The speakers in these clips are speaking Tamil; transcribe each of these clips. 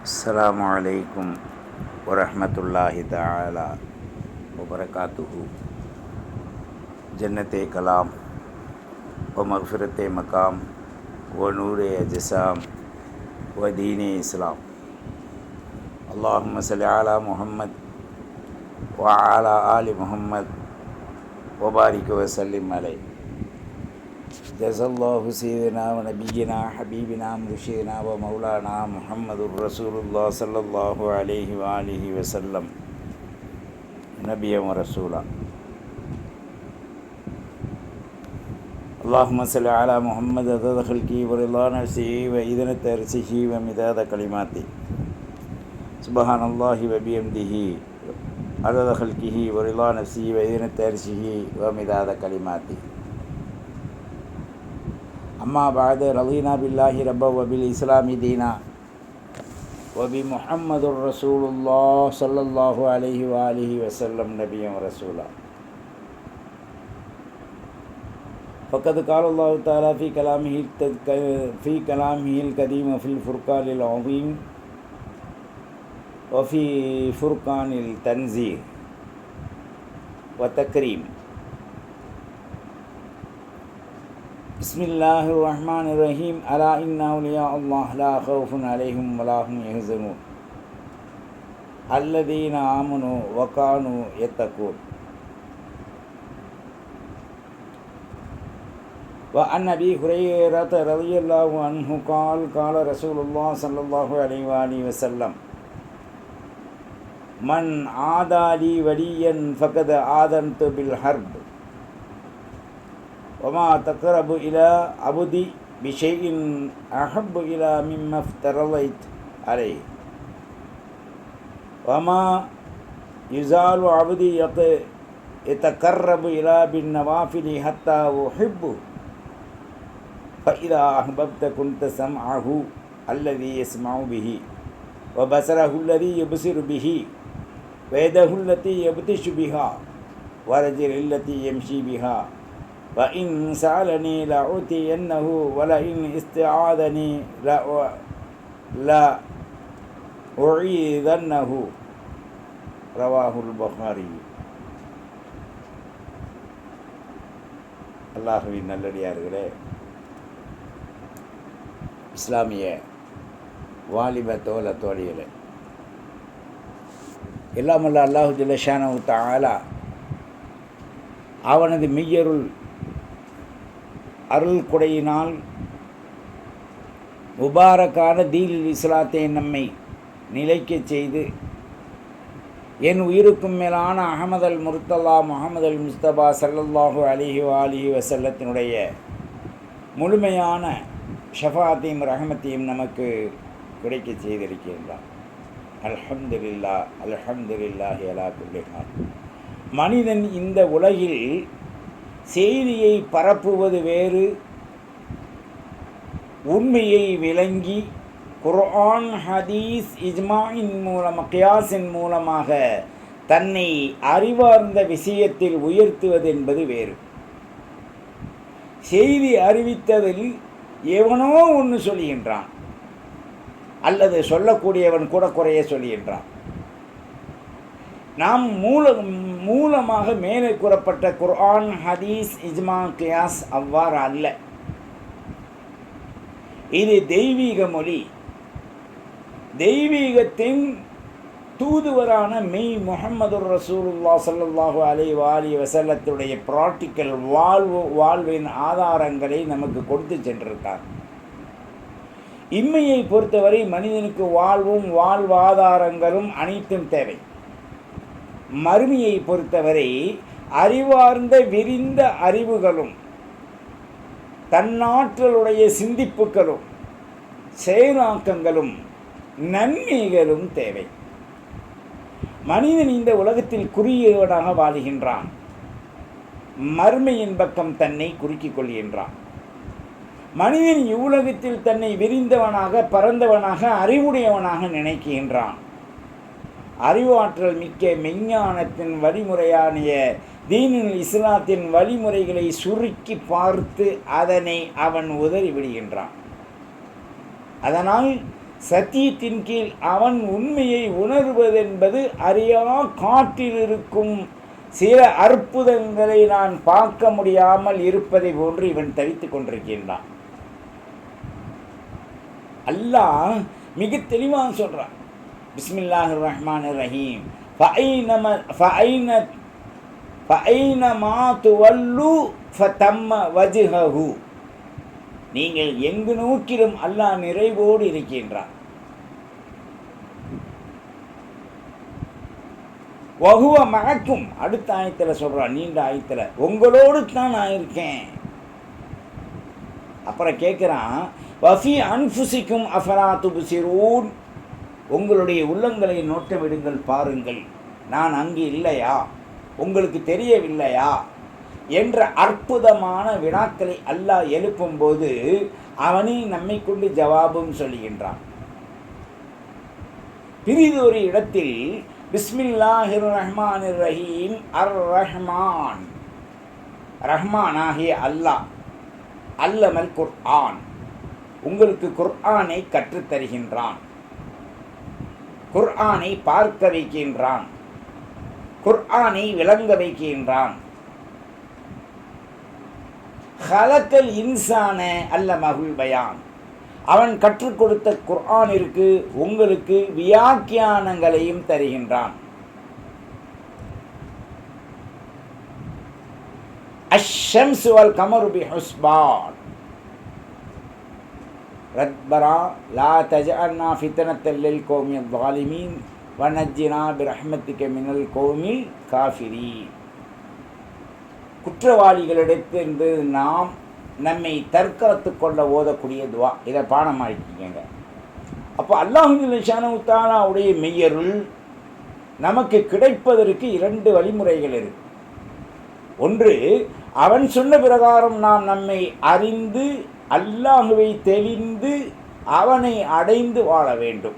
அஸ்ஸலாமு அலைக்கும் வரஹ்மத்துல்லாஹி தஆலா வபரகாத்துஹு. ஜன்னத்தே கலாம் வ மக்ஃபிரத்தே மகாம் வ நூரே அஜ்ஸாம் வ தீனே இஸ்லாம். அல்லாஹும்ம ஸல்லி அலா முஹம்மத் வ அலா ஆலி முஹம்மத் வ பாரிக் வ ஸல்லிம் அலைஹி. ஜஸல்லாஹு சய்யிதனா வ நபியினா ஹபீபினா முர்ஷிதினா வ மௌலானா முஹம்மதுர் ரசூலுல்லாஹ் ஸல்லல்லாஹு அலைஹி வ ஆலிஹி வஸல்லம் நபியம் வ ரசூலா. அல்லாஹும்ம ஸல்லி அலா முஹம்மத் அதத ஹல்கி வ ரிலா நஃப்ஸிஹி வ இதனத அர்ஷிஹி வ மிதாத கலிமாத்தி. சுப்ஹானல்லாஹி வ பிஹம்திஹி அதத ஹல்கிஹி வ ரிலா நஃப்ஸிஹி வ இதனத அர்ஷிஹி வ மிதாத கலிமாத்தி. அம்மா பஅது ரலீனா பில்லாஹி ரப்ப வ பில் இஸ்லாமி தீனா வ பி முஹம்மதுர் ரசூலுல்லாஹ் ஸல்லல்லாஹு அலைஹி வ ஆலிஹி வஸல்லம் நபியம் ரசூலா. ஃபக்கத் கால அல்லாஹு தஆலா ஃபீ கலாமிஹில் கதீம் வ ஃபில் ஃபுர்கானில் அஸீம் வ ஃபீ ஃபுர்கானில் தன்ஸீஹ் வ தக்ரீம். பிஸ்மில்லாஹிர் ரஹ்மானிர் ரஹீம். அலா இன்ன அவ்லியா அல்லாஹ் லா ஹவுஃபுன் அலைஹிம் வ லா ஹும் யஹ்ஸனூன் அல்லதீன ஆமனு வ கானூ யத்தகூன். வ அன் அபீ ஹுரைரத ரலியல்லாஹு அன்ஹு கால ரசூலுல்லாஹ் ஸல்லல்லாஹு அலைஹி வ ஆலிஹி வஸல்லம் மன் ஆதாலி வலியன் ஃபகத் ஆதன்து பில் ஹர்ப் வமா தக்ரபு இலா அபுதி பிஷைஇன் அஹப்பு இலா மிம்ம ஃப்தரலைத் அலைஹி வமா யுஸாலு அபுதி யதகர்ரபு இலா பின் நவாஃபிலி ஹத்தா உஹிப்பு ஃபஇதா அஹ்பப்த குன்த சம்அஹு அல்லதி யஸ்மஉ பிஹி வ பஸரஹு அல்லதி யுப்ஸிரு பிஹி வ யதஹு அல்லதி யப்திஷு பிஹா வ ரஜுலஹு அல்லதி யம்ஷி பிஹா வ இன் சஅலனி லஉதியன்னஹு வ ல இன் இஸ்தஆதனி ல உஈதன்னஹு. ரவாஹுல் புகாரி. அல்லாஹ்வின் நல்லடியார்களே, இஸ்லாமிய வாலிப தோழ தோழிகளே, எல்லாமல்ல அல்லாஹு ஜல்ல ஷானஹு தஆலா அவனது மெய்யருள் அருள் கொடையினால் முபாரக்கான தீனில் இஸ்லாத்தை நம்மை நிலைக்கச் செய்து என் உயிருக்கும் மேலான அஹமது அல் முர்த்தலா முஹம்மது அல் முஸ்தபா ஸல்லல்லாஹு அலைஹி வ ஆலிஹி வஸல்லத்தினுடைய முழுமையான ஷஃபாத்தையும் ரஹமத்தையும் நமக்கு கிடைக்கச் செய்திருக்கின்றான். அல்ஹம்துலில்லாஹ் அல்ஹம்துலில்லாஹி அலா குல்லி ஹால். மனிதன் இந்த உலகில் செய்தியை பரப்புவது வேறு, உண்மையை விளங்கி குர்ஆன் ஹதீஸ் இஜ்மாஇன் மூலம் கியாஸின் மூலமாக தன்னை அறிவார்ந்த விஷயத்தில் உயர்த்துவது என்பது வேறு. செய்தி அறிவித்ததில் எவனோ ஒன்று சொல்கின்றான், அல்லது சொல்லக்கூடியவன் கூட குறைய சொல்கின்றான். நாம் மூலமாக மேலே கூறப்பட்ட குர்ஆன் ஹதீஸ் இஜ்மா கியாஸ் அவ்வாறு அல்ல. இது தெய்வீக மொழி. தெய்வீகத்தின் தூதுவரான மெய் முஹம்மதுர் ரசூலுல்லாஹ் ஸல்லல்லாஹு அலைஹி வ ஆலிஹி வஸல்லத்துடைய பிராக்டிக்கல் வாழ்வின் ஆதாரங்களை நமக்கு கொடுத்து சென்றிருக்கார். இம்மையை பொறுத்தவரை மனிதனுக்கு வாழ்வும் வாழ்வாதாரங்களும் அனைத்தும் தேவை. மறுமையை பொறுத்தவரை அறிவார்ந்த விரிந்த அறிவுகளும் தன்னாற்றலுடைய சிந்திப்புகளும் செயலாக்கங்களும் நன்மைகளும் தேவை. மனிதன் இந்த உலகத்தில் குறுகியவனாக வாழுகின்றான். மறுமையின் பக்கம் தன்னை குறுக்கிக் கொள்கின்றான். மனிதன் இவ்வுலகத்தில் தன்னை விரிந்தவனாக பரந்தவனாக அறிவுடையவனாக நினைக்கின்றான். அறிவாற்றல் மிக்க மெஞ்ஞானத்தின் வழிமுறையான தீனுல் இஸ்லாத்தின் வழிமுறைகளை சுருக்கி பார்த்து அதனை அவன் உதறி விடுகின்றான். அதனால் சத்தியத்தின் கீழ் அவன் உண்மையை உணர்வதென்பது அறியா காட்டில் இருக்கும் சில அற்புதங்களை நான் பார்க்க முடியாமல் இருப்பதை போன்று இவன் தவித்துக் கொண்டிருக்கின்றான். அல்லாஹ் மிக தெளிவாக சொல்றான். பிஸ்மில்லாஹிர் ரஹ்மானிர் ரஹீம். ஃபஐனமா துவல்லு ஃபதம்ம வஜ்ஹஹு. நீங்கள் எங்கு நோக்கிலும் அல்லாஹ் நிறைவோடு இருக்கின்றான். வஹுவ மஅக்கும். அடுத்த ஆயத்தில் சொல்றான், நீண்ட ஆயத்தில், உங்களோடு தான் நான் இருக்கேன். அப்புறம் கேட்குறான், வஃபி அன்ஃபுசிக்கும் அஃபலா துப்சிரூன். உங்களுடைய உள்ளங்களை நோட்ட விடுங்கள், பாருங்கள், நான் அங்கு இல்லையா, உங்களுக்கு தெரியவில்லையா என்ற அற்புதமான வினாக்களை அல்லாஹ் எழுப்பும்போது அவனே நம்மை கொண்டு ஜவாபும் சொல்லுகின்றான். பிரிதொரு இடத்தில் பிஸ்மில்லாஹிர் ரஹ்மானிர் ரஹீம் அர் ரஹ்மான், ரஹ்மானாகிய அல்லாஹ் அல்லமல் குர்ஆன், உங்களுக்கு குர்ஆனை கற்றுத்தருகின்றான், குர்ஆனை பார்க்க வைக்கின்றான், குர்ஆனை விளங்க வைக்கின்றான். ஹலக்கல் இன்சான அல்லமஹுல் பயான், அவன் கற்றுக் கொடுத்த குர்ஆனிற்கு உங்களுக்கு வியாக்கியானங்களையும் தருகின்றான். அஷ்ஷம்ஸு வல் கமரு பிஹுஸ்பான். ரப்பனா லா தஜஅல்னா ஃபித்னத்தல் லில் கௌமில் ஸாலிமீன் வனஜ்ஜினா பிரஹ்மத்திக மினல் கௌமில் காஃபிரீன். குற்றவாளிகளிடத்திலிருந்து நாம் நம்மை தற்காத்து கொள்ள ஓதக்கூடிய துவா. இதை பாடமாக்கிக்கங்க. அப்போ அல்லாஹு ஜல்லஷானஹு தஆலாவுடைய மெய்யருள் நமக்கு கிடைப்பதற்கு 2 வழிமுறைகள் இருக்கு. ஒன்று, அவன் சொன்ன பிரகாரம் நாம் நம்மை அறிந்து அல்லாஹுவை தெளிந்து அவனை அடைந்து வாழ வேண்டும்.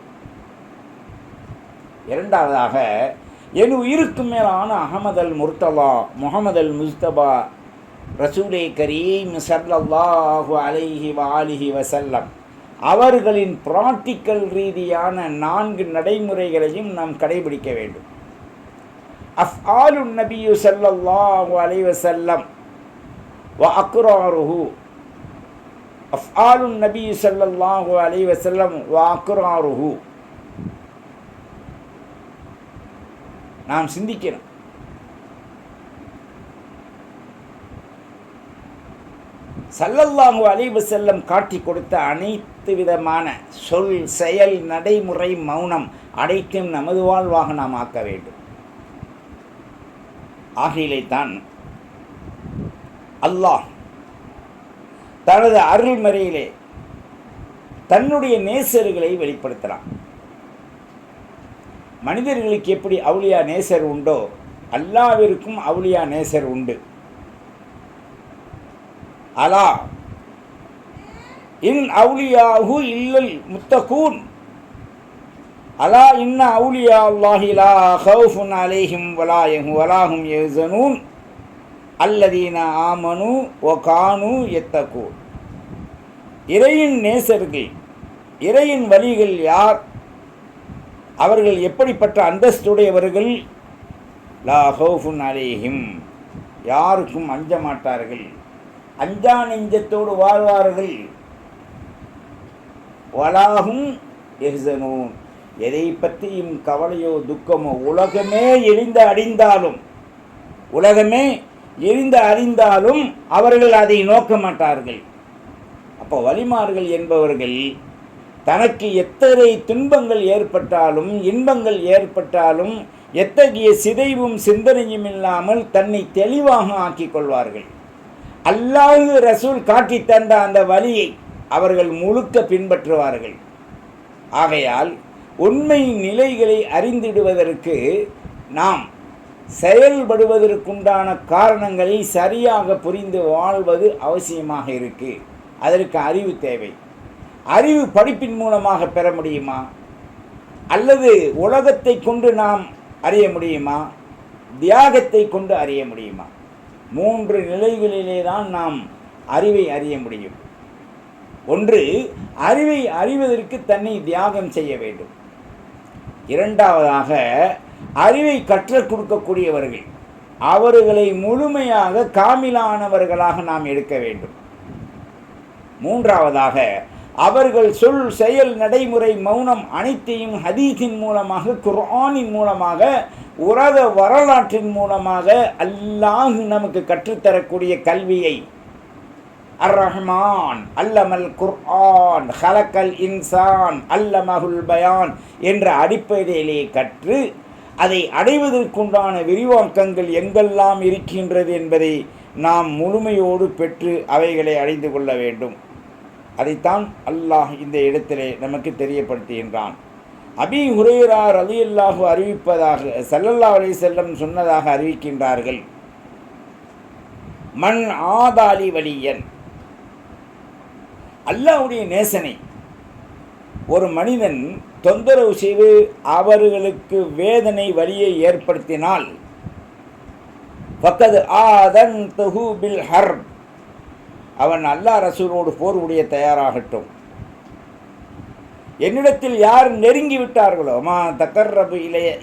இரண்டாவதாக, என் உயிருக்கு மேலான அஹமது அல் முர்தலா முஹம்மது அல் முஸ்தபா ரசூலே கரீம் ஸல்லல்லாஹு அலைஹி வஆலிஹி வஸல்லம் அவர்களின் பிராக்டிக்கல் ரீதியான 4 நடைமுறைகளையும் நாம் கடைபிடிக்க வேண்டும். அஃஆலுன் நபியு ஸல்லல்லாஹு அலைஹி வஸல்லம் வ அக்ராருஹு, அஃஆலுன் நபியு ஸல்லல்லாஹு அலைஹி வஸல்லம் வ அக்ராருஹு. நாம் சிந்திக்கணும். ஸல்லல்லாஹு அலைஹி வஸல்லம் காட்டி கொடுத்த அனைத்து விதமான சொல், செயல், நடைமுறை, மௌனம் அனைத்தும் நமது வாழ்வாக நாம் ஆக்க வேண்டும். ஆகையிலேதான் அல்லாஹ் தனது அருள்மறையிலே தன்னுடைய நேசர்களை வெளிப்படுத்தலாம். மனிதர்களுக்கு எப்படி அவுலியா நேசர் உண்டோ அல்லாஹ்விற்கும் அவுலியா நேசர் உண்டு. அலா இன் அவுலியாஹு இல்லல் முத்தகூன், அலா இன்ன அவுலியா அல்லாஹி லா ஹவுஃபுன் அலைஹிம் வலாஹும் யஹ்ஸனூன் அல்லதீன ஆமனு வ கானு யத்தகூன். இறையின் நேசர்கள், இறையின் வலிகள் யார், அவர்கள் எப்படிப்பட்ட அந்தஸ்துடையவர்கள்? லா ஹவுஃபுன் அலைஹிம், யாருக்கும் அஞ்ச மாட்டார்கள், அஞ்சா நெஞ்சத்தோடு வாழ்வார்கள். வலாஹும் யஹ்ஸனூன், எதை பற்றியும் கவலையோ துக்கமோ, உலகமே எரிந்து அறிந்தாலும் அவர்கள் அதை நோக்க மாட்டார்கள். அப்போ வலிமார்கள் என்பவர்கள் தனக்கு எத்தனை துன்பங்கள் ஏற்பட்டாலும் இன்பங்கள் ஏற்பட்டாலும் எத்தகைய சிதைவும் சிந்தனையும் இல்லாமல் தன்னை தெளிவாக ஆக்கிக் கொள்வார்கள். அல்லாஹ் ரசூல் காட்டி தந்த அந்த வழியை அவர்கள் முழுக்க பின்பற்றுவார்கள். ஆகையால் உண்மை நிலைகளை அறிந்திடுவதற்கு நாம் செயல்படுவதற்குண்டான காரணங்களை சரியாக புரிந்து வாழ்வது அவசியமாக இருக்கு. அதற்கு அறிவு தேவை. அறிவு படிப்பின் மூலமாக பெற முடியுமா, அல்லது உலகத்தை கொண்டு நாம் அறிய முடியுமா, தியாகத்தை கொண்டு அறிய முடியுமா? 3 நிலைகளிலே தான் நாம் அறிவை அறிய முடியும். ஒன்று, அறிவை அறிவதற்கு தன்னை தியாகம் செய்ய வேண்டும். இரண்டாவதாக, அறிவை கற்றுக் கொடுக்கக்கூடியவர்கள் அவர்களை முழுமையாக காமிலானவர்களாக நாம் எடுக்க வேண்டும். மூன்றாவதாக, அவர்கள் சொல், செயல், நடைமுறை, மௌனம் அனைத்தையும் ஹதீஸின் மூலமாக, குர்ஆனின் மூலமாக, உலக வரலாற்றின் மூலமாக அல்லாஹ் நமக்கு கற்றுத்தரக்கூடிய கல்வியை, அர் ரஹ்மான் அல்லமல் குர்ஆன் ஹலக்கல் இன்சான் அல்லமஹுல் பயான் என்ற அடிப்படையிலே கற்று அதை அடைவதற்குண்டான விரிவாக்கங்கள் எங்கெல்லாம் இருக்கின்றது என்பதை நாம் முழுமையோடு பெற்று அவைகளை அடைந்து கொள்ள வேண்டும். அதைத்தான் அல்லாஹ் இந்த இடத்திலே நமக்கு தெரியப்படுத்துகின்றான். அபீ ஹுரைரா ரலியல்லாஹு அறிவிப்பதாக, ஸல்லல்லாஹு அலைஹி வஸல்லம் சொன்னதாக அறிவிக்கின்றார்கள். மன் ஆதாலி வலியன், அல்லாஹ்வுடைய நேசனை ஒரு மனிதன் தொந்தரவு செய்து அவர்களுக்கு வேதனை வலியை ஏற்படுத்தினால், ஃபக்கத் ஆதன்துஹு பில் ஹர்ப், அவன் அல்லாஹ் ரசூலோடு போர் உடைய தயாராகட்டும். என்னிடத்தில் யார் நெருங்கி விட்டார்களோ, மா தகர்ரபு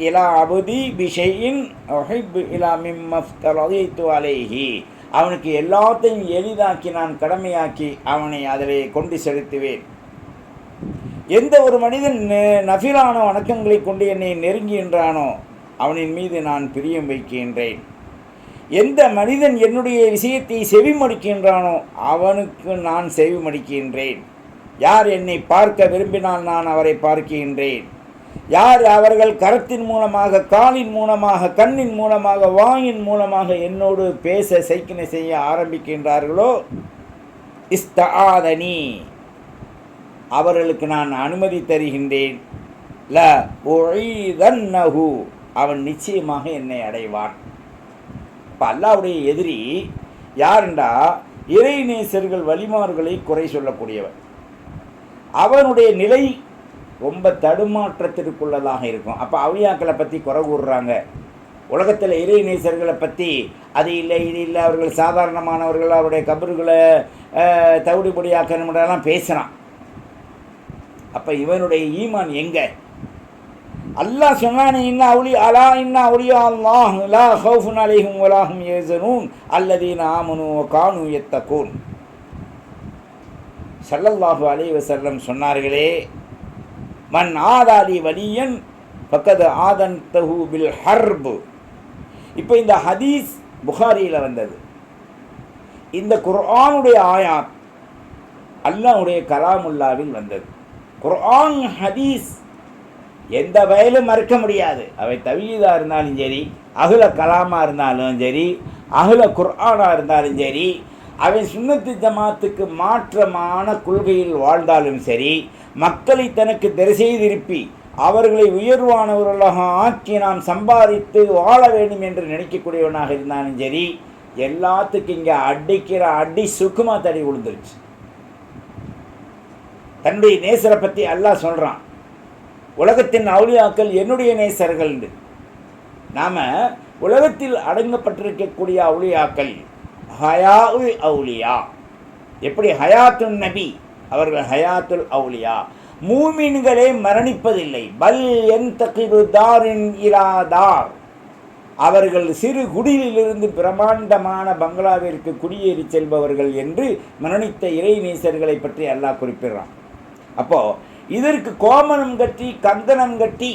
இலா அபுதி பிஷைஇன் உஹிப்பு இலா மிம்மஃப்தரது அலைஹி, அவனுக்கு எல்லாத்தையும் எளிதாக்கி நான் கடமையாக்கி அவனை அதிலே கொண்டு செலுத்துவேன். எந்த ஒரு மனிதன் நஃபிலான வணக்கங்களை கொண்டு என்னை நெருங்குகின்றானோ அவனின் மீது நான் பிரியம் வைக்கின்றேன். எந்த மனிதன் என்னுடைய விஷயத்தை செவிமடிக்கின்றானோ அவனுக்கு நான் செவிமடிக்கின்றேன். யார் என்னை பார்க்க விரும்பினால் நான் அவரை பார்க்கின்றேன். யார் அவர்கள் கரத்தின் மூலமாக, காலின் மூலமாக, கண்ணின் மூலமாக, வாயின் மூலமாக என்னோடு பேச சைக்கினை செய்ய ஆரம்பிக்கின்றார்களோ, இஸ்தஆதனி, அவர்களுக்கு நான் அனுமதி தருகின்றேன். ல உஈதன்னஹு, அவன் நிச்சயமாக என்னை அடைவான். இப்போ அல்லாஹ்வுடைய எதிரி யாருண்டா, இறைநேசர்கள் வலிமார்களை குறை சொல்லக்கூடியவன். அவனுடைய நிலை ரொம்ப தடுமாற்றத்திற்குள்ளதாக இருக்கும். அப்போ அவுலியாக்களை பற்றி குறை கூறுறாங்க. உலகத்தில் இறைநேசர்களை பற்றி அது இல்லை இது இல்லை, அவர்கள் சாதாரணமானவர்கள், அவருடைய கபறுகளை தவிடுபடியாக்கணும்லாம் பேசுகிறான். அப்போ இவனுடைய ஈமான் எங்கே? அல்லாஹ் சொன்னானே, இன்ன அவுலி அலா இன்ன அவுலியா அல்லாஹ் லா ஹவுஃபுன் அலைஹிம் வலா ஹும் யஹ்சனூன் அல்லதீன ஆமனூ வ கானூ யத்தகூன். ஸல்லல்லாஹு அலைஹி வஸல்லம் சொன்னார்களே, மன் ஆதாலி வலியன் ஃபக்கத் ஆதன்தஹு பில் ஹர்ப். இப்போ இந்த ஹதீஸ் புகாரியில் வந்தது. இந்த குர்ஆனுடைய ஆயாத் அல்லாஹ்வுடைய கலாமுல்லாவில் வந்தது. குர்ஆன் ஹதீஸ் எந்த வகையிலும் மறுக்க முடியாது. அவை தவீதாக இருந்தாலும் சரி, அஹ்ல கலாமாக இருந்தாலும் சரி, அஹ்ல குர்ஆனாக இருந்தாலும் சரி, அவை சுன்னத்து ஜமாத்துக்கு மாற்றமான கொள்கையில் வாழ்ந்தாலும் சரி, மக்களை தனக்கு திசை திருப்பி அவர்களை உயர்வானவர்களாக ஆக்கி நாம் சம்பாதித்து வாழ வேண்டும் என்று நினைக்கக்கூடியவனாக இருந்தாலும் சரி, எல்லாத்துக்கும் இங்கே அடிக்கிற அடி சுக்குமா தடி விழுந்துருச்சு. தன்னுடைய நேசரை பற்றி அல்லாஹ் சொல்கிறான், உலகத்தின் அவுலியாக்கள் என்னுடைய நேசர்கள். நாம் உலகத்தில் அடங்கப்பட்டிருக்கக்கூடிய அவுலியாக்கள் ஹயாஉல் அவுலியா. எப்படி ஹயாத்துன் நபி, அவர்கள் ஹயாத்துல் அவுலியா. மூமின்களே மரணிப்பதில்லை. பல் யன்தகிரு தாரின் இலா தார், அவர்கள் சிறு குடியிலிருந்து பிரமாண்டமான பங்களாவிற்கு குடியேறி செல்பவர்கள் என்று மரணித்த இறைநேசர்களை பற்றி அல்லாஹ் குறிப்பிடுறான். அப்போது இதற்கு கோமணம் கட்டி, கந்தனம் கட்டி,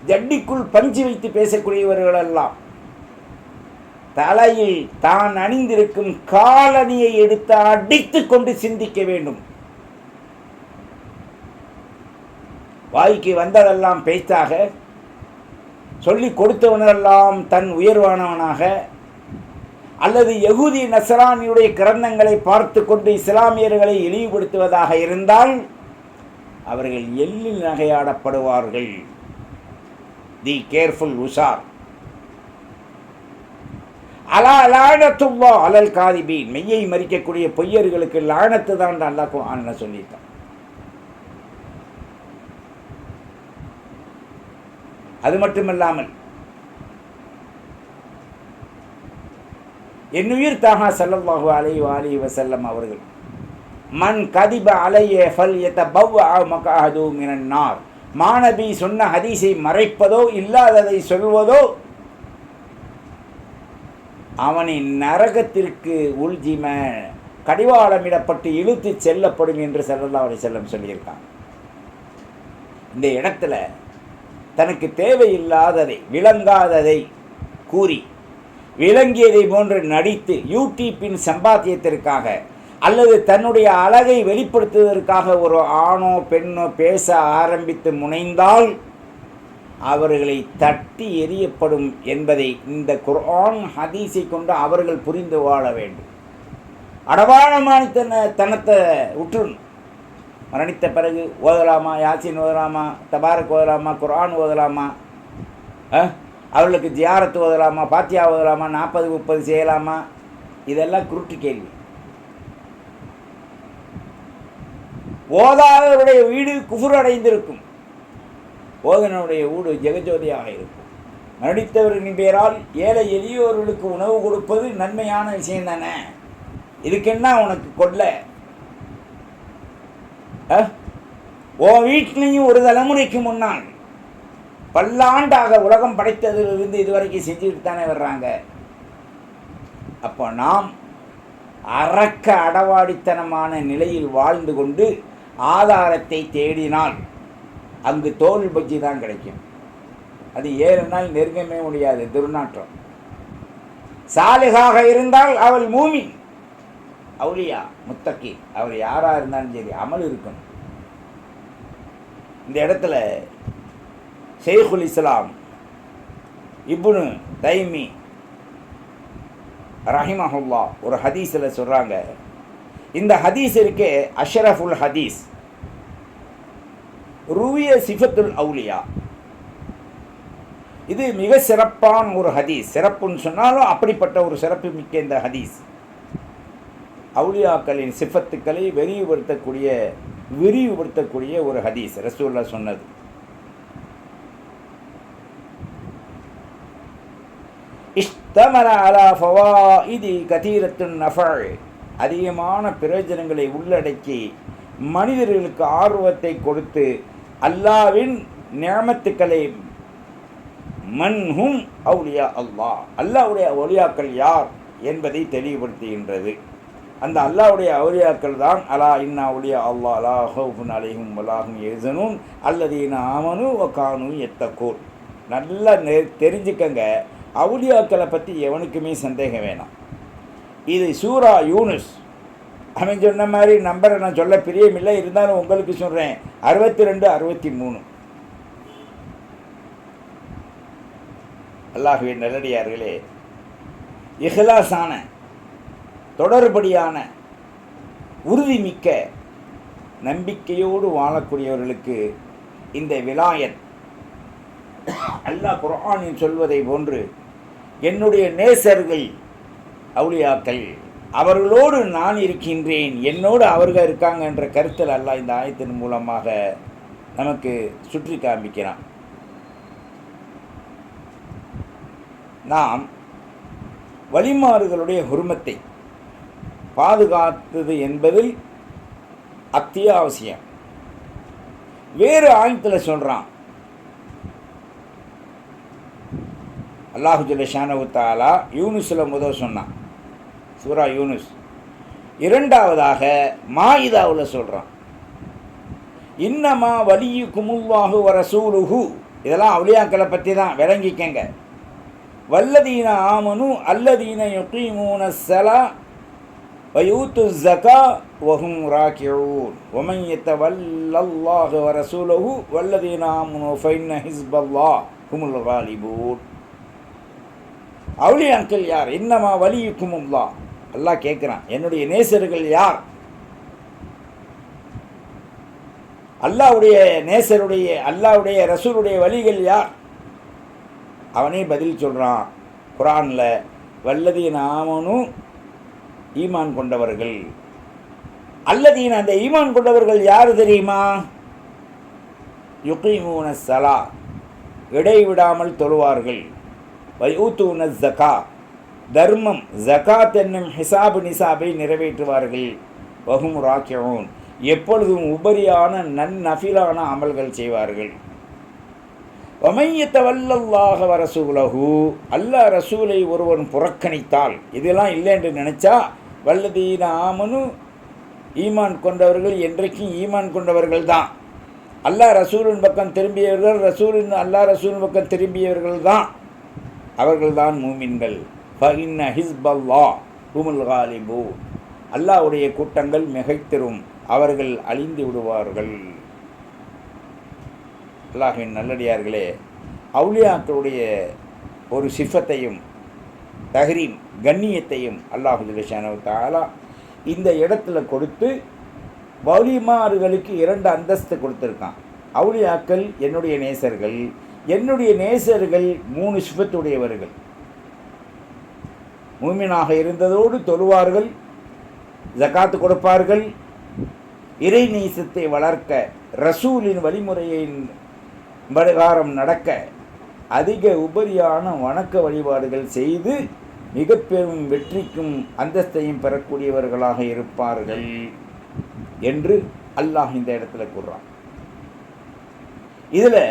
ஜட்டிக்குள் பஞ்சு வைத்து பேசக்கூடியவர்களெல்லாம் தலையில் தான் அணிந்திருக்கும் காலணியை எடுத்து அடித்து கொண்டு சிந்திக்க வேண்டும். வாய்க்கு வந்ததெல்லாம் பேச்சாக சொல்லி கொடுத்தவனெல்லாம் தன் உயர்வானவனாக, அல்லது யகூதி நஸ்ரானியுடைய கிரந்தங்களை பார்த்து கொண்டு இஸ்லாமியர்களை இழிவுபடுத்துவதாக இருந்தால் அவர்கள் எள்ளில் நகையாடப்படுவார்கள். தி கேர்ஃபுல், உஷார். அலா லானத்துல்லா அலல் காதிபீன், மெய்யை மறிக்கக்கூடிய பொய்யர்களுக்கு லானத்து தான் அல்லாஹ் குர்ஆன்ல சொல்லிட்டான். அது மட்டுமல்லாமல் என்னுயிர் தாகா ஸல்லல்லாஹு அலைஹி வஸல்லம் அவர்கள் மன் கதிப அலைய ஃபல் யதபவ்வஅ மக்அதஹு மினன் நார். மாநபி சொன்ன ஹதீஸை மறைப்பதோ இல்லாததை சொல்வதோ அவனை நரகத்திற்கு உள்ஜிம கடிவாளமிடப்பட்டு இழுத்து செல்லப்படும் என்று ஸல்லல்லாஹு அலைஹி வஸல்லம் சொல்லியிருக்காங்க. இந்த இடத்துல தனக்கு தேவையில்லாததை விளங்காததை கூறி விளங்கியதை போன்று நடித்து யூடியூப்பின் சம்பாத்தியத்திற்காக அல்லது தன்னுடைய அழகை வெளிப்படுத்துவதற்காக ஒரு ஆணோ பெண்ணோ பேச ஆரம்பித்து முனைந்தால் அவர்களை தட்டி எறியப்படும் என்பதை இந்த குர்ஆன் ஹதீஸை கொண்டு அவர்கள் புரிந்து வாழ வேண்டும். அடவாளமான தனத்தை உற்றுணும். மரணித்த பிறகு ஓதலாமா, யாசின் ஓதலாமா, தபாரக் ஓதலாமா, குர்ஆன் ஓதலாமா, அவர்களுக்கு ஜியாரத்து ஓதலாமா, பாத்தியா ஓதலாமா, 40-30 செய்யலாமா, இதெல்லாம் குருட்டு கேள்வி. ஓதாதவருடைய வீடு குஃபுர் அடைந்திருக்கும், ஓதனுடைய வீடு ஜெகஜோதியாக இருக்கும். மரணித்தவர்களின் பேரால் ஏழை எளியோர்களுக்கு உணவு கொடுப்பது நன்மையான விஷயம் தானே. இதுக்கென்ன உனக்கு கொள்ள? உன் வீட்டிலையும் ஒரு தலைமுறைக்கு முன்னால் பல்லாண்டாக உலகம் படைத்ததிலிருந்து இதுவரைக்கும் செஞ்சுட்டு தானே வர்றாங்க. அப்போ நாம் அரக்க அடவாடித்தனமான நிலையில் வாழ்ந்து கொண்டு ஆதாரத்தை தேடினால் அங்கு தோல் பஜ்ஜி தான் கிடைக்கும். அது 7 நாள் நெருங்கவே முடியாது, துர்நாற்றம். சாலிகாக இருந்தால் அவள் மூமின், அவுலியா, முத்தக்கி, அவர் யாராக இருந்தாலும் சரி அமல் இருக்கணும். இந்த இடத்துல ஷைகுல் இஸ்லாம் இப்னு தைமி ரஹிமஹுல்லா ஒரு ஹதீஸில் சொல்கிறாங்க, இந்த ஹதீஸ் இருக்கே அஷ்ரஃபுல் ஹதீஸ் ருவிய சிஃபத்துல் அவுலியா, இது மிக சிறப்பான ஒரு ஹதீஸ். சிறப்புன்னு சொன்னாலும் அப்படிப்பட்ட ஒரு சிறப்பு மிக்க இந்த ஹதீஸ் அவுலியாக்களின் சிஃபத்துக்களை விரிவுபடுத்தக்கூடிய ஒரு ஹதீஸ் ரசூலுல்லாஹ் சொன்னது. இஷ்தமல அலா ஃபவாயிதி கதீரத்துன் நஃபஅ், அதிகமான பிரயோஜனங்களை உள்ளடக்கி மனிதர்களுக்கு ஆர்வத்தை கொடுத்து அல்லாஹ்வின் நிஅமத்துக்களை மன்ஹும் அவுலியா அல்லாஹ், அல்லாஹ்வுடைய அவுலியாக்கள் யார் என்பதை தெளிவுபடுத்துகின்றது. அந்த அல்லாஹ்வுடைய அவுலியாக்கள் தான் அலா இன்னா அவுலியா அல்லாஹ் லா ஹவுஃபுன் அலைஹிம் வலா ஹும் யஹ்சனூன் அல்லதீன ஆமனு வ கானூ யத்தகூன். நல்லா தெரிஞ்சுக்கங்க, அவுலியாக்களை பற்றி எவனுக்குமே சந்தேகம் வேணாம். இது சூரா யூனுஸ். அவன் சொன்ன மாதிரி நம்பரை நான் சொல்ல பிரியமில்லை, இருந்தாலும் உங்களுக்கு சொல்கிறேன். 62-63. அல்லாஹ்வின் நல்லடியார்களே, இஹ்லாஸான தொடர்படியான உறுதிமிக்க நம்பிக்கையோடு வாழக்கூடியவர்களுக்கு இந்த விலாயத் அல்லாஹ் குர்ஆனில் சொல்வதை போன்று என்னுடைய நேசர்கள் அவுலியாக்கள், அவர்களோடு நான் இருக்கின்றேன், என்னோடு அவர்கள் இருக்காங்க என்ற கருத்தில் அல்லாஹ் இந்த ஆயத்தின் மூலமாக நமக்கு சுற்றி காண்பிக்கிறான். நாம் வலிமாறுகளுடைய ஹுர்மத்தை பாதுகாத்தது என்பதில் அத்தியாவசியம். வேறு ஆயத்தில் சொல்கிறான் அல்லாஹு ஜல்ல ஷானஹு தஆலா யூனுஸில் முதல் சொன்னான், சூரா யூனுஸ். இரண்டாவதாக மாயிதாவில் சொல்கிறான், இன்னமா வலியுக்குமுல்லாஹு வ ரசூலுஹு. இதெல்லாம் அவுலியாக்களை பற்றி தான், விளங்கிக்கங்க. வல்லதீன ஆமனு அல்லதீன யுகீமூன ஸலா வ யூத்து ஸகா வ ஹும் ராக்கிஊன் வ மன் யதவல்லல்லாஹு வ ரசூலுஹு வல்லதீன ஆமனு ஃபஇன்ன ஹிஸ்பல்லாஹ் ஹுமுல் காலிபூன். அவுலியாக்கள் யார்? இன்னமா வலியுக்குமுல்லாஹ். அல்லாஹ் கேட்குறான், என்னுடைய நேசர்கள் யார்? அல்லாஹ்வுடைய நேசருடைய அல்லாஹ்வுடைய ரசூலுடைய வலிகள் யார்? அவனே பதில் சொல்கிறான் குர்ஆனில், வல்லதீன ஆமனு, ஈமான் கொண்டவர்கள். அல்லதீன, அந்த ஈமான் கொண்டவர்கள் யார் தெரியுமா? யுகீமூன ஸலா, இடைவிடாமல் தொழுவார்கள். வயூத்தூன ஸகா, தர்மம் ஜகாத் என்னும் ஹிசாபு நிசாபை நிறைவேற்றுவார்கள். வஹும் ராக்கிஊன், எப்பொழுதும் உபரியான நன்னஃபிலான அமல்கள் செய்வார்கள். வமன் யதவல்லல்லாஹ வ ரசூலஹு, அல்லாஹ் ரசூலை ஒருவன் புறக்கணித்தால், இதெல்லாம் இல்லை என்று நினைச்சா, வல்லதீன ஆமனு, ஈமான் கொண்டவர்கள் என்றைக்கும் ஈமான் கொண்டவர்கள் தான். அல்லாஹ் ரசூலின் பக்கம் திரும்பியவர்கள், அல்லாஹ் ரசூலின் பக்கம் திரும்பியவர்கள் தான், அவர்கள்தான் மூமின்கள். ஃபஇன்ன ஹிஸ்பல்லாஹ் ஹுமுல் காலிபூன், அல்லாஹ்வுடைய கூட்டங்கள் மிகைத்திரும், அவர்கள் அழிந்து விடுவார்கள். அல்லாஹ்வின் நல்லடியார்களே, அவுலியாக்களுடைய ஒரு சிஃபத்தையும் தஹ்ரீம் கண்ணியத்தையும் அல்லாஹ் ஜல்ல ஷானஹு தஆலா இந்த இடத்துல கொடுத்து வலிமார்களுக்கு 2 அந்தஸ்து கொடுத்துருக்கான். அவுலியாக்கள் என்னுடைய நேசர்கள், என்னுடைய நேசர்கள் 3 சிஃபத்துடையவர்கள். மூமினாக இருந்ததோடு தொழுவார்கள், ஜகாத்து கொடுப்பார்கள், இறை நேசத்தை வளர்க்க, ரசூலின் வழிமுறையின் பிரகாரம் நடக்க, அதிக உபரியான வணக்க வழிபாடுகள் செய்து மிக பெரும் வெற்றிக்கும் அந்தஸ்தையும் பெறக்கூடியவர்களாக இருப்பார்கள் என்று அல்லாஹ் இந்த இடத்துல கூறுறான். இதில்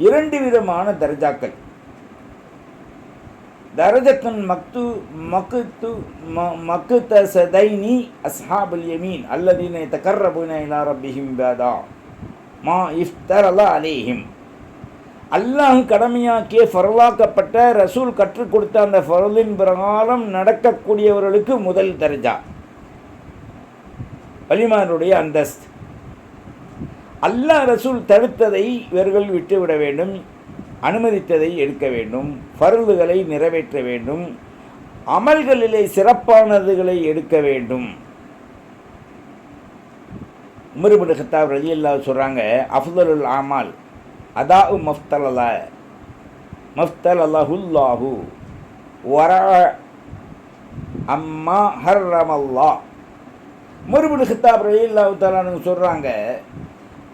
2 விதமான தர்ஜாக்கள். தரஜத்துன் மக்தஸதைனி அஸ்ஹாபுல் யமீன் அல்லதீன யதகர்ரபூன இலா ரப்பிஹிம் பிதா மா இஃப்தரல அலைஹிம், அல்லாஹ் கடமையாக்கிய ஃபர்லாக்கப்பட்ட ரசூல் கற்றுக் கொடுத்த அந்த ஃபர்லின் பிரகாரம் நடக்கக்கூடியவர்களுக்கு முதல் தர்ஜா வலிமாருடைய அந்தஸ்து. அல்லாஹ் ரசூல் தடுத்ததை இவர்கள் விட்டுவிட வேண்டும், அனுமதித்ததை எடுக்க வேண்டும், ஃபர்லுகளை நிறைவேற்ற வேண்டும், அமல்களிலே சிறப்பானதுகளை எடுக்க வேண்டும். உமர் இப்னு கத்தாப் ரலியல்லாஹு சொல்கிறாங்க, அஃதலுல் ஆமால் அதாஉ மஃப்தலல்லாஹு வரா அம்மா ஹர்ரமல்லாஹ். உமர் இப்னு கத்தாப் ரலியல்லாஹு தஆலா சொல்கிறாங்க,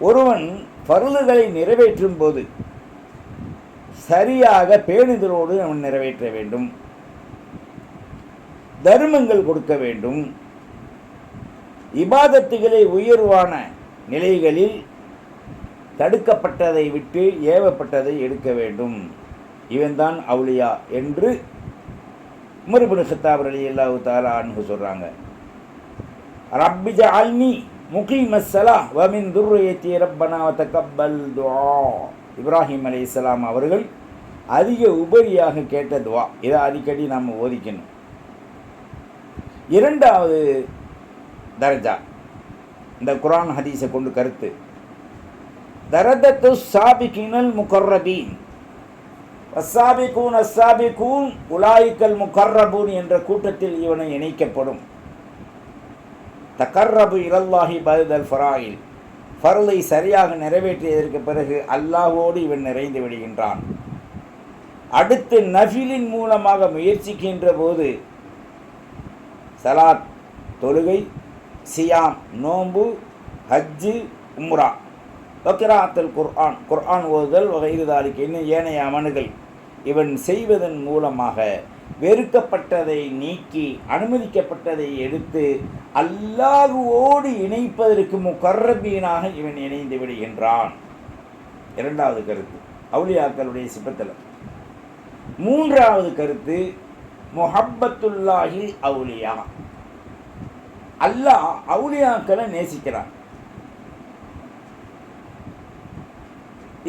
ஒருவன் ஃபர்லுகளை நிறைவேற்றும் போது சரியாக பேணுதலோடு அவன் நிறைவேற்ற வேண்டும், தர்மங்கள் கொடுக்க வேண்டும், இபாதத்துகளை உயர்வான நிலைகளில் தடுக்கப்பட்டதை விட்டு ஏவப்பட்டதை எடுக்க வேண்டும். இவன்தான் அவுலியா என்று உமர் இப்னு கத்தாப் ரலியல்லாஹு தஆலா அன்ஹு சொல்கிறாங்க. ரப்பி ஜஅல்னி முகீமஸ் ஸலாஹ் வ மின் துர்ரியத்தி ரப்பனா வ தகப்பல் துஆ. இப்ராஹிம் அலைஹிஸ்ஸலாம் அவர்கள் அதிக உபரியாக கேட்ட துவா. இதை அடிக்கடி நாம் ஓதிக்கணும். 2வது தர்ஜா இந்த குர்ஆன் ஹதீஸை கொண்டு கருத்து, தரதத்து சாபிகினல் முகர்ரபீன் வஸ்ஸாபிகூன் அஸ்ஸாபிகூன் உலாயிக்கல் முகர்ரபூன் என்ற கூட்டத்தில் இவனை இணைக்கப்படும். தகர்ரபு இலல்லாஹி பஅதல் ஃபராயில், ஃபர்லை சரியாக நிறைவேற்றியதற்கு பிறகு அல்லாஹ்வோடு இவன் நிறைந்து விடுகின்றான். அடுத்து நஃபிலின் மூலமாக முயற்சிக்கின்ற போது சலாத் தொழுகை, சியாம் நோன்பு, ஹஜ்ஜு, உம்ரா, வக்ராத்துல் குர்ஆன் குர்ஆன் ஓதுதல், வகைதாலிக்கு இன்னும் ஏனைய அமல்கள் இவன் செய்வதன் மூலமாக வெறுக்கப்பட்டதை நீக்கி அனுமதிக்கப்பட்டதை எடுத்து அல்லாஹ்வோடு இணைப்பதற்கு முகர்ரபீனாக இவன் இணைந்து விடுகின்றான். 2வது கருத்து அவுலியாக்களுடைய சிபத்தில். 3வது கருத்து முஹப்பத்துல்லாஹி அவுலியா, அல்லாஹ் அவுலியாக்களை நேசிக்கிறான்.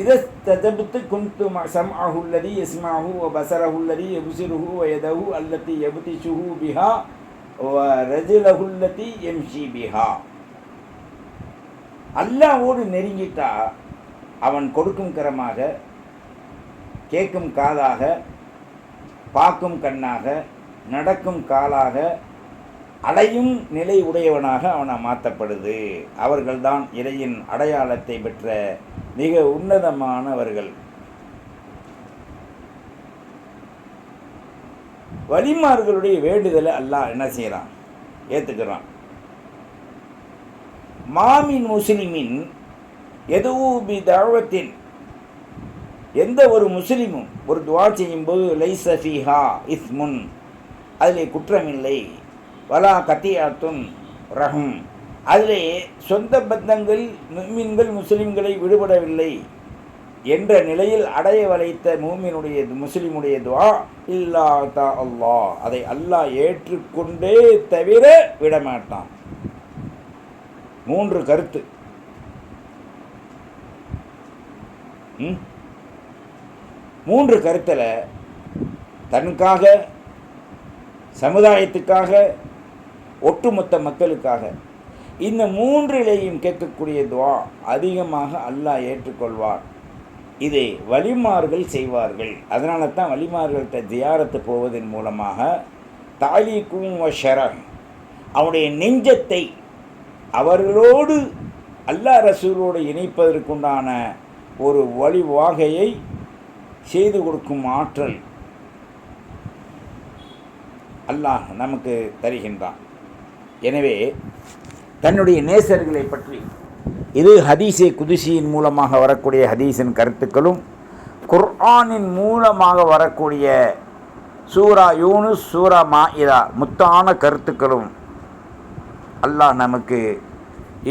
இதஸ்தஜப்து குன்து சம்அஹு அல்லதி யஸ்மஅஹு வ பஸரஹு அல்லதி யப்ஸிருஹு வ யதஹு அல்லதி யப்திஷுஹு பிஹா வ ரஜுலஹு அல்லதி யம்ஷி பிஹா. அல்லாஹ்வோடு நெருங்கிட்டா அவன் கொடுக்கும் கரமாக, கேட்கும் காதாக, பார்க்கும் கண்ணாக, நடக்கும் காலாக, அடையும் நிலை உடையவனாக அவனை மாற்றப்படுது. அவர்கள்தான் இறையின் அடையாளத்தை பெற்ற மிக உன்னதமானவர்கள். வலிமார்களுடைய வேண்டுதலை அல்லாஹ் என்ன செய்கிறான்? ஏற்றுக்கிறான். மாமின் முஸ்லிமின் எதுவும் தஅவத்தின், எந்த ஒரு முஸ்லிமும் ஒரு துவா செய்யும்போது லைஸ ஃபீஹா இஸ்முன், அதிலே குற்றமில்லை, வலா கத்தியாத்துன் ரஹம், அதிலே சொந்த பந்தங்கள் முஃமின்கள் முஸ்லிம்களை விடுபடவில்லை என்ற நிலையில் அடைய வளைத்த மூமினுடைய முஸ்லிமுடைய துஆ இல்லா தா அல்லாஹ், அதை அல்லாஹ் ஏற்றுக்கொண்டே தவிர விடமாட்டான். 3 கருத்து. 3 கருத்தில் தனக்காக, சமுதாயத்துக்காக, ஒட்டுமொத்த மக்களுக்காக, இந்த 3லேயும் கேட்கக்கூடிய துஆ அதிகமாக அல்லாஹ் ஏற்றுக்கொள்வார். இதை வலிமார்கள் செய்வார்கள். அதனால தான் வலிமார்கள்ட்ட ஜியாரத்து போவதன் மூலமாக தாலீக்கும் ஷரஹ், அவருடைய நெஞ்சத்தை அவர்களோடு அல்லாஹ் ரசூலோடு இணைப்பதற்குண்டான ஒரு வழிவாகையை செய்து கொடுக்கும் ஆற்றல் அல்லாஹ் நமக்கு தருகின்றான். எனவே தன்னுடைய நேசர்களை பற்றி இது ஹதீஸே குதுசியின் மூலமாக வரக்கூடிய ஹதீஸின் கருத்துக்களும், குர்ஆனின் மூலமாக வரக்கூடிய சூரா யூனுஸ், சூரா மாஇதா முத்தான கருத்துக்களும் அல்லாஹ் நமக்கு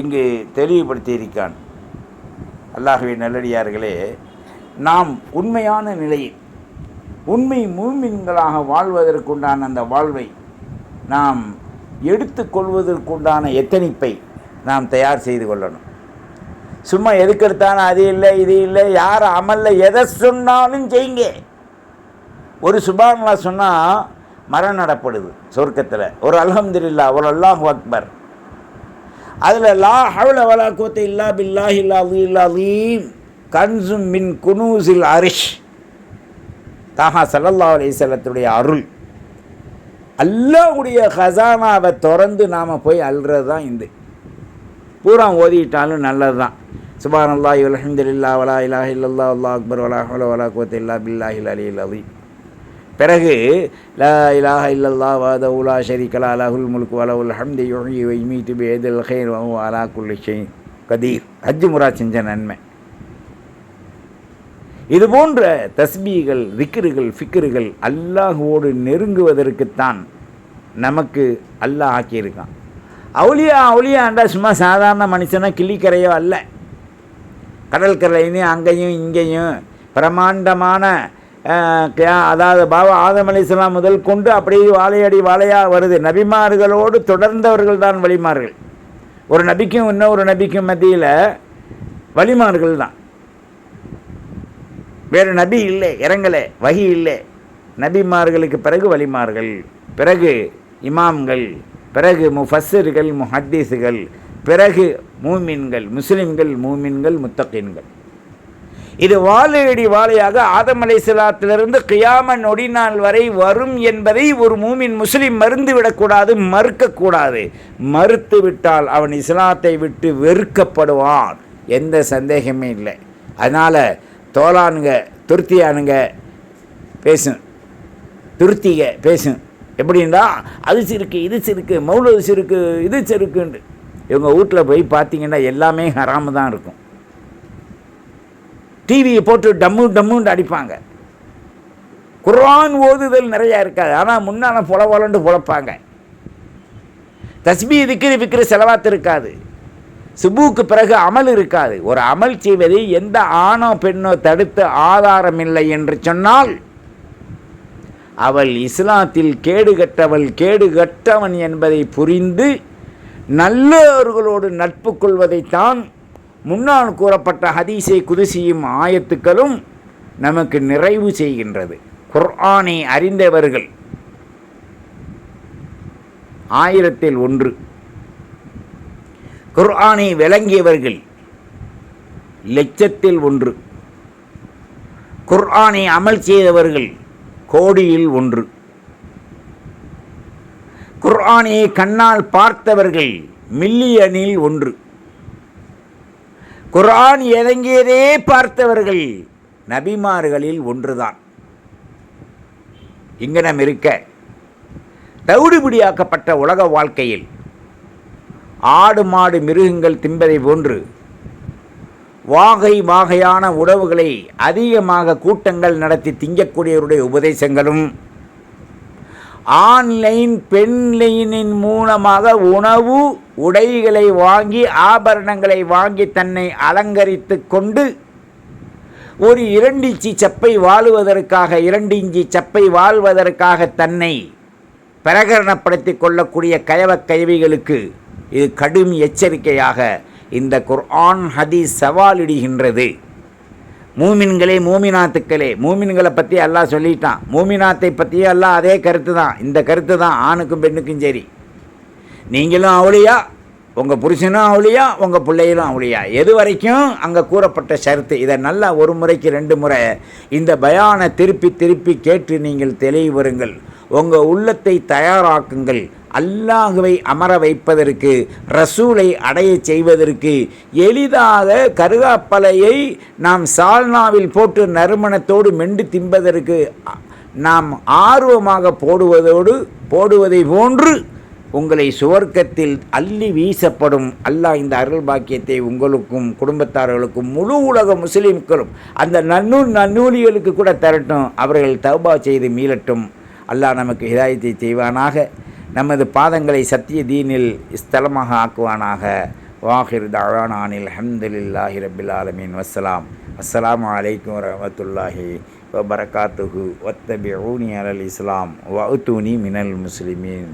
இங்கு தெளிவுபடுத்தி இருக்கான். அல்லாஹ்வின் நல்லடியார்களே, நாம் உண்மையான நிலையில் உண்மை மூமின்களாக வாழ்வதற்குண்டான அந்த வாழ்வை நாம் எடுத்துக்கொள்வதற்குண்டான எத்தனிப்பை நாம் தயார் செய்து கொள்ளணும். சும்மா எதுக்கெடுத்தாலும் அது இல்லை இது இல்லை, யார் அமலில் எதை சொன்னாலும் செய்யுங்க. ஒரு சுப்ஹானல்லாஹ் சொன்னால் மரம் நடப்படுது சொர்க்கத்தில், ஒரு அல்ஹம்துலில்லாஹ், ஒரு அல்லாஹு அக்பர். அதில் லா ஹவ்ல வலா குவத்த இல்லா பில்லாஹில் அலியில் அலீம் கன்சும் மின் குனூசில் அரிஷ், தாஹா ஸல்லல்லாஹு அலைஹி வஸல்லத்துடைய அருள், அல்லாஹ்வுடைய ஹசானாவை திறந்து நாம் போய் அல்றது தான். இந்த பூரா ஓதிட்டாலும் நல்லது தான். சுப்ஹானல்லாஹி வல்ஹம்துலில்லாஹ் வலா இலாஹ இல்லல்லாஹ் அல்லாஹு அக்பர் வலா ஹவ்ல வலா குவத்த இல்லா பில்லாஹில் அலியில் அலீம். பிறகு லா இலாஹ இல்லல்லாஹ் வஹ்தஹு லா ஷரீக லஹு லஹுல் முல்கு வ லஹுல் ஹம்து யுஹ்யி வ யுமீத்து பியதில் கைர் வ ஹுவ அலா குல்லி ஷைஇன் கதீர். ஹஜ் முரா செஞ்ச நன்மை. இது போன்ற தஸ்பீகள், திக்ருகள், ஃபிக்ருகள் அல்லாஹ்வோடு நெருங்குவதற்குத்தான் நமக்கு அல்லாஹ் ஆக்கியிருக்கான். அவுலியாண்டா சும்மா சாதாரண மனுஷனா கிள்ளிக்கரையோ அல்ல. கடற்கரையிலையும் அங்கேயும் இங்கேயும் பிரமாண்டமான அதாவது பாபா ஆதம் அலைஹிஸ்ஸலாம் முதல் கொண்டு அப்படியே வாழையடி வாழையாக வருது. நபிமார்களோடு தொடர்ந்தவர்கள் தான் வலிமார்கள். ஒரு நபிக்கும் இன்னொரு நபிக்கும் மத்தியில் வலிமார்கள் தான். வேறு நபி இல்லை, இறங்கலை, வஹி இல்லை. நபிமார்களுக்கு பிறகு வலிமார்கள், பிறகு இமாம்கள், பிறகு முஃபஸ்ஸிர்கள், முஹத்தீஸுகள், பிறகு மூமின்கள், முஸ்லிம்கள், மூமின்கள், முத்தகீன்கள். இது வாழையடி வாழையாக ஆதம் அலைஹிஸ்ஸலாத்திலிருந்து கியாம நொடி நாள் வரை வரும் என்பதை ஒரு மூமின் முஸ்லிம் மறுந்து விடக்கூடாது, மறுக்கக்கூடாது. மறுத்து விட்டால் அவன் இஸ்லாத்தை விட்டு வெறுக்கப்படுவான், எந்த சந்தேகமே இல்லை. அதனால் தோலானுங்க துருத்தியானுங்க பேசும், துருத்திக பேசும். எப்படின்னா அது சிறுக்கு, இது சிறுக்கு, மௌலது சிறுக்கு, இது சிறுக்குண்டு. இவங்க வீட்டில் போய் பார்த்தீங்கன்னா எல்லாமே ஹராமு தான் இருக்கும். டிவியை போட்டு டம்மு டம்முன்னு அடிப்பாங்க. குர்ஆன் ஓதுதல் நிறையா இருக்காது, ஆனால் முன்னால் புலவலண்டு புலப்பாங்க. தஸ்பீ திக்ரு ஃபிக்ரு செலவாத்து இருக்காது. சுபூக்கு பிறகு அமல் இருக்காது. ஒரு அமல் செய்வதை எந்த ஆணோ பெண்ணோ தடுத்து ஆதாரம் இல்லை என்று சொன்னால் அவள் இஸ்லாத்தில் கேடுகட்டவள், கேடுகட்டவன் என்பதை புரிந்து நல்லவர்களோடு நட்பு கொள்வதைத்தான் முன்னால் கூறப்பட்ட ஹதீஸை குதுசியும் ஆயத்துக்களும் நமக்கு நிறைவு செய்கின்றது. குர்ஆனை அறிந்தவர்கள் 1000 குர்ஆனை விளங்கியவர்கள் 1,00,000 குர்ஆனை அமல் செய்தவர்கள் 1,00,00,000 குர்ஆனை கண்ணால் பார்த்தவர்கள் 1,000,000 குர்ஆன் இறங்கியதே பார்த்தவர்கள் நபிமார்களில் 1 தான். இங்கனம் இருக்க தவிடுபிடியாக்கப்பட்ட உலக வாழ்க்கையில் ஆடு மாடு மிருகங்கள் தின்பதை போன்று வாகையான உணவுகளை அதிகமாக கூட்டங்கள் நடத்தி திங்கக்கூடியவருடைய உபதேசங்களும், ஆன்லைன் பெண்லைனின் மூலமாக உணவு உடைகளை வாங்கி ஆபரணங்களை வாங்கி தன்னை அலங்கரித்து கொண்டு ஒரு 2 இன்ச்சி சப்பை வாழுவதற்காக 2 இன்ச்சி சப்பை வாழ்வதற்காக தன்னை பிரகடனப்படுத்தி கொள்ளக்கூடிய கைவிகளுக்கு இது கடும் எச்சரிக்கையாக இந்த குர்ஆன் ஹதீஸ் சவாலிடுகின்றது. மூமின்களே, மூமினாத்துக்களே, மூமின்களை பற்றி அல்லாஹ் சொல்லிட்டான். மூமினாத்தை பற்றியும் அல்லாஹ் அதே கருத்து தான், இந்த கருத்து தான் ஆணுக்கும் பெண்ணுக்கும் சரி. நீங்களும் அவளியா, உங்கள் புருஷனும் அவளியா, உங்கள் பிள்ளைகளும் அவளியா, எது வரைக்கும் அங்கே கூறப்பட்ட ஷரத்து. இதை நல்லா ஒரு முறைக்கு 2 முறை இந்த பயானை திருப்பி திருப்பி கேட்டு நீங்கள் தெளிவு வருங்கள். உங்கள் உள்ளத்தை தயாராக்குங்கள். அல்லாஹுவை அமர வைப்பதற்கு, ரசூலை அடைய செய்வதற்கு, எளிதாக கருகாப்பலையை நாம் சால்னாவில் போட்டு நறுமணத்தோடு மெண்டு தின்பதற்கு நாம் ஆர்வமாக போடுவதை போன்று உங்களை சுவர்க்கத்தில் அள்ளி வீசப்படும். அல்லாஹ் இந்த அருள் பாக்கியத்தை உங்களுக்கும் குடும்பத்தார்களுக்கும் முழு உலக முஸ்லீம்களும் அந்த நன்னூலிகளுக்கு கூட தரட்டும். அவர்கள் தௌபா செய்து மீளட்டும். அல்லாஹ் நமக்கு ஹிதாயத்தை செய்வானாக. நமது பாதங்களை சத்திய தீனில் ஸ்தலமாக ஆக்குவானாக. வாஹிர் தஅவானா அல்ஹம்துலில்லாஹி ரப்பில் ஆலமீன். அஸ்ஸலாமு அலைக்கும் வரஹ்மத்துல்லாஹி வபரகாத்துஹு வத்தபிஊனி அலல் இஸ்லாம் வஅத்தூனி மினல் முஸ்லிமீன்.